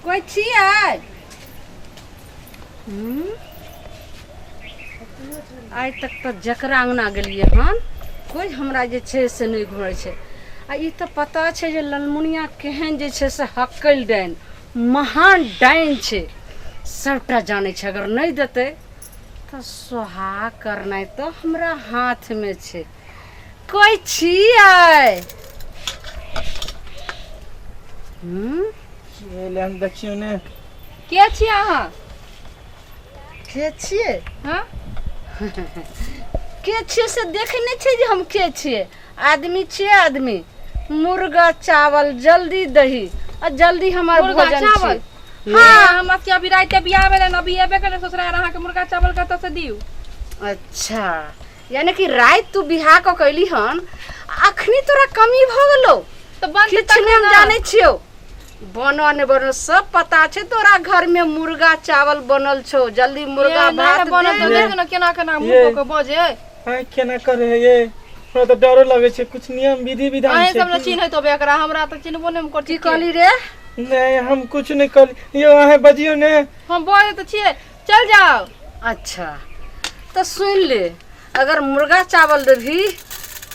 कोई छियै? आइ तक तो जकरा अंगना गेलियै हन कोई हमरा जे छै से नहीं घुरै छै। आ ई तो पता छै जे ललमुनिया केहन जे छै से हक्कल डाइन महान डाइन छै, सबटा जानै छै। अगर नहीं देतै तो सोहाग करनाइ तो हमरा हाथ में छै। कोई छियै? हम देखियो ने के छियै अहाँ? के छियै? हाँ के छियै से देखे नहीं छै जे हम के छियै? आदमी छियै आदमी। मुर्गा चावल जल्दी दही आ जल्दी हमार भोजन चावल। हाँ हम अभी रात बियाह भेलै न, अभी एबे करे ससुराल अहाँ के मुर्गा चावल कतऽ से दियौ। अच्छा यानी कि रात तू बियाह क कैली हन, अखनी तोरा कमी भ गेलो तो बंद किछ नहीं हम जाने छियो। बनो ने बनो सब पता छै तोरा घर में मुर्गा चावल बनल छौ। जल्दी मुर्गा भात बनल तो देख न केना केना मुंह को बजे। हां केना करे है ये? हमरा तो डर लगे छै। कुछ नियम विधि विधान छै। अहे सब न चिन्है तो बेकरा, हमरा तो चिन्हबो नहीं करती। की कहली रे? नहीं हम कुछ नहीं कर यो अहे बजियो ने। हम बोले तो छिए चल जाओ। अच्छा तो सुन ले, अगर मुर्गा चावल देभी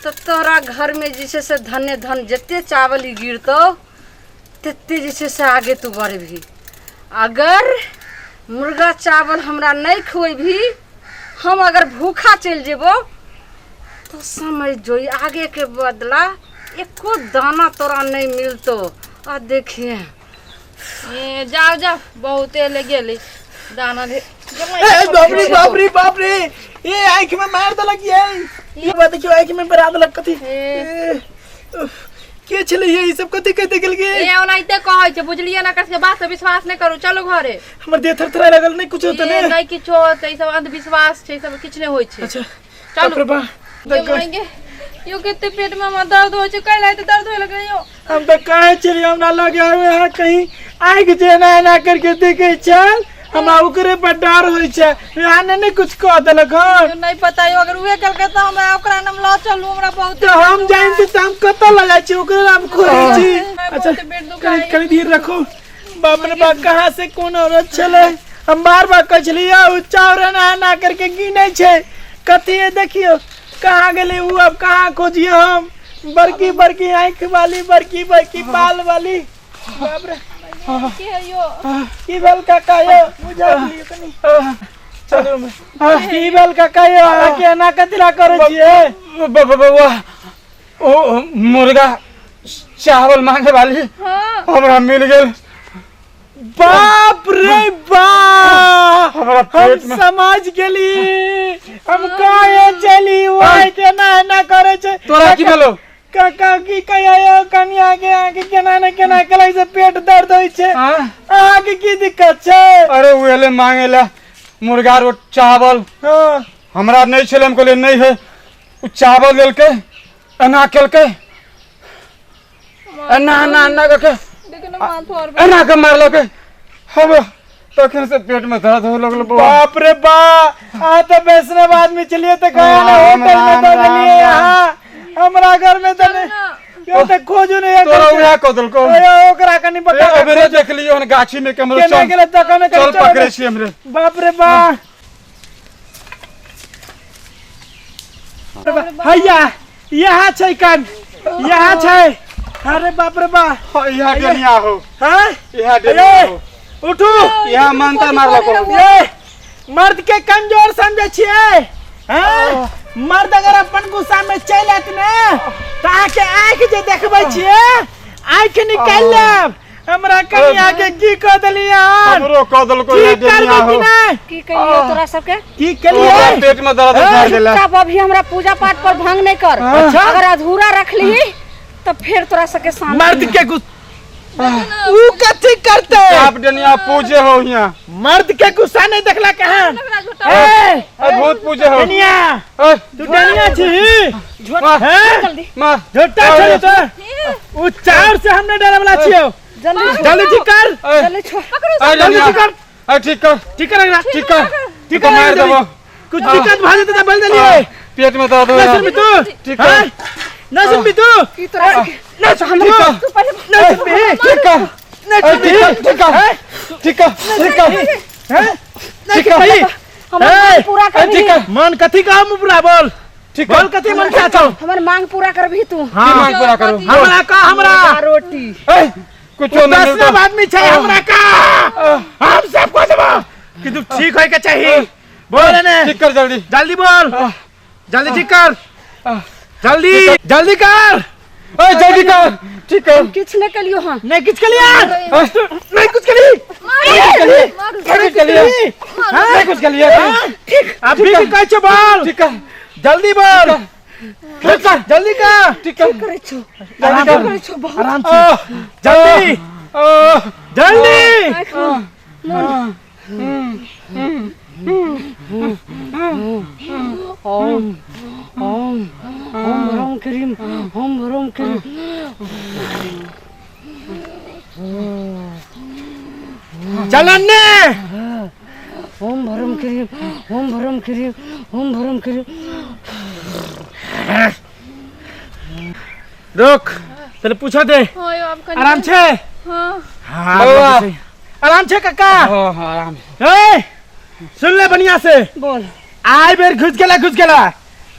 तो तोरा घर में जैसे से धन्य धन जत्ते चावल ही गिरतो तत्ते जैसे से आगे तू बढ़भी। अगर मुर्गा चावल हमरा नहीं खुएभी, हम अगर भूखा चल जेबो तो समझ जो आगे के बदला एको दाना तोरा नहीं मिलतो। आ देखिए ए जाओ जाओ बहुते ले गेली दाना दे। बाप रे बाप रे बाप रे, ये आंख में मार दलक ये बात क्यों आंख में बरा दलक कथी? के छले ये सब कथी कहते गेल गे? ए ओनाइते कहै छै बुझलिए ना, कस के बात से विश्वास नहीं करू। चलो घरे। हमर देह थरथरा लागल। नहीं कुछ होत ने? नहीं किछ होत, ई सब अंधविश्वास छै, सब किछ नहीं होय छै। अच्छा चलो बाप रे बा देखेंगे यो कितने पेट में हमरा दर्द हो छै, काहे लाते दर्द होय लगे यो। हम तो कहे चली हमरा लगे यहाँ कहीं आंख जेना एना करके देखे चल, हमरा ओकरे पर डर होय छै। यहाँ ने कुछ कह देलक हन। नहीं पता यो, अगर उहे कल तो हमरा ओकरा नाम ल चलू। हमरा बहुत तो हम जानते तो हम कत ल जाय छी, ओकरे नाम खोले छी। अच्छा कनी धीर रखो। बाप रे बाप कहां से कोन औरत छले? हम बार बार कह छलिए उ चावरा ना ना करके गिनै छै। कथी है देखियो कहां गेले उ, अब कहां खोजिए हम? बड़की बड़की आंख वाली, बड़की बड़की बाल वाली। बाप रे के है यो? की भेल काका यो? बुझा लियो कनी। चलो मैं की भेल काका यो? के ना कतरा करे छिए? बाबा ओ मुर्गा चावल मांगे वाली हमरा मिल गेल। बाप रे बाप, हमरा हम पेट में समझ गेली। हम काहे चली ओए के ना ना करे छै? तोरा की भेलो? काका की कहियो कन्या के आगे केना न केना कलै से पेट दर्द होय छै। आगे की दिक्कत छै? अरे उहेले मांगेला मुर्गा रोट चावल। हां हमरा नहीं छले, हम कहले नहीं है। उ चावल लेलके एना केलके, एना एना एना करके एना के मारलके। हम तखन से पेट में दर्द हो लगल। बाप रे बाप, आ तो वैष्णव आदमी चलिए तो गया ना होटल में दे दिए। यहाँ हमरा घर में तो नहीं यो तो खोजू नहीं। तोरा उहा क देलको। ओकरा कनी बता अबरे देख लियो हन गाछी में कैमरा केना गेले तक में चल पकड़े छी हमरे। बाप रे बाप हैया यहाँ छै कान, यहाँ छै। अरे बाप रे बाप, यहाँ डनिया हो। हां यहाँ डनिया हो। उठू। यहाँ मंत्र मारलको। ये मर्द के कमजोर समझे छिए? हां मर्द अगर अपन गुस्सा में चल आत ने तो आके आंख जे देखबै छिए, आंख निकाल लेब। हमरा कन्या के की क देलिए? हमरो क देलको ये डनिया हो। की कहियो तोरा सबके? की केलिए? पेट में दर्द उठा देला। तब अभी हमरा पूजा पाठ पर भंग नहीं कर। अच्छा। अगर अधूरा रख ली तो फिर तोरा सबके सामने मर्द के उ कथी करते? आप डनिया पूजे हो यहाँ। मर्द के गुस्सा नहीं देखला कहां? ए बहुत पूजे हो। डनिया तू डनिया छी? जल्दी मार झूठा छले तो उ चार से हमने डरे वाला छियो। जल्दी ठीक कर, जल्दी छोड़। जल्दी ठीक कर। ठीक कर ठीक कर ना, ठीक कर ठीक कर मार देबो। कुछ दिक्कत भ जेते त बोल देलिए। पेट में दर्द हो ना रहा सुन भी तू। ठीक है ना सुन भी तू। की तोरा सबके ना सुन भी तू। तू पहले ना सुन भी। ठीक कर पूरा कर मन कथी का पूरा बोल ठीक बोल कथी मन क्या छौ हमर मांग पूरा कर भी तू हां मांग पूरा करो हमरा का हमरा रोटी कुछ नहीं 10 आदमी छै हमरा का हम सब को देबो कि तू ठीक होय के चाहिए बोल ने ठीक कर जल्दी जल्दी बोल जल्दी ठीक कर जल्दी जल्दी कर जल्दी कर ठीक कर किछ न कलियो हां नहीं कुछ के लिए नहीं कुछ के लिए नहीं कुछ के लिए नहीं कुछ के लिए अभी भी कह छ बोल ठीक है जल्दी बोल जल्दी कर ठीक है करे छो आराम छो बहुत आराम से जल्दी जल्दी ओम ओम ओम राम करीम चलने ओम भरम करीम रुक चल पूछो दे होय अब कनी आराम छे हां हाँ बाबा। आराम छे काका आराम ए सुन ले बढ़िया से बोल आय बेर घुस गेला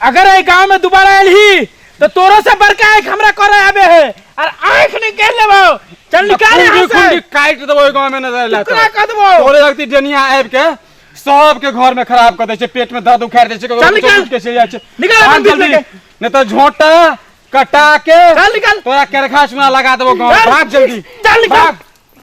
अगर ए गांव में दोबारा आइलही तो तोरो से बड़का एक हमरा करे आबे है और आंख निकाल लेबो चल निकाल यहां से खुंडी काट देबो गांव में नजर लाता टुकड़ा कर देबो तोरे लगती डनिया आब के सबके घर में खराब कर दे छे पेट में दर्द उखाड़ दे छे चल निकाल। के से जाय छे निकाल अपन बीच में के। नहीं तो झोंटा कटा के चल निकाल तोरा करखा सुना लगा देबो गांव चल। भाग जल्दी चल निकाल भाग